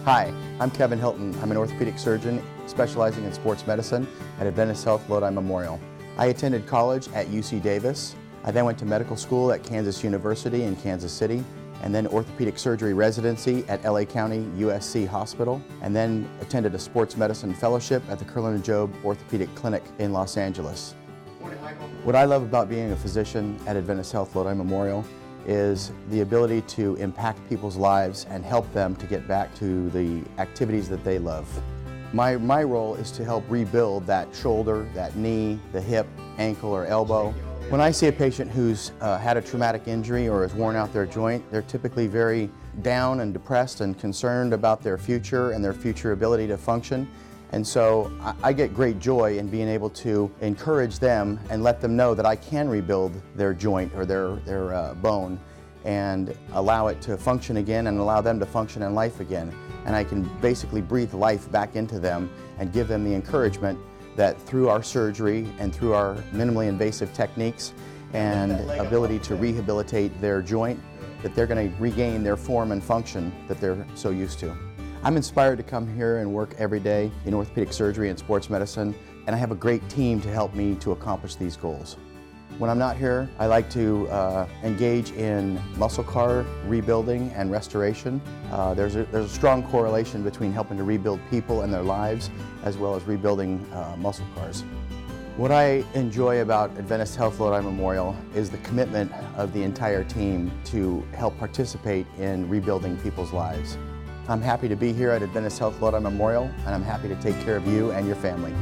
Hi, I'm Kevin Hilton. I'm an orthopedic surgeon specializing in sports medicine at Adventist Health Lodi Memorial. I attended college at UC Davis. I then went to medical school at Kansas University in Kansas City, and then orthopedic surgery residency at LA County USC Hospital, and then attended a sports medicine fellowship at the Curlin and Jobe Orthopaedic Clinic in Los Angeles. What I love about being a physician at Adventist Health Lodi Memorial is the ability to impact people's lives and help them to get back to the activities that they love. My role is to help rebuild that shoulder, that knee, the hip, ankle, or elbow. When I see a patient who's had a traumatic injury or has worn out their joint, they're typically very down and depressed and concerned about their future and their future ability to function. And so I get great joy in being able to encourage them and let them know that I can rebuild their joint or their bone and allow it to function again and allow them to function in life again. And I can basically breathe life back into them and give them the encouragement that through our surgery and through our minimally invasive techniques and ability to rehabilitate their joint, that they're going to regain their form and function that they're so used to. I'm inspired to come here and work every day in orthopedic surgery and sports medicine, and I have a great team to help me to accomplish these goals. When I'm not here, I like to engage in muscle car rebuilding and restoration. There's a strong correlation between helping to rebuild people and their lives, as well as rebuilding muscle cars. What I enjoy about Adventist Health Lodi Memorial is the commitment of the entire team to help participate in rebuilding people's lives. I'm happy to be here at Adventist Health Lodi Memorial, and I'm happy to take care of you and your family.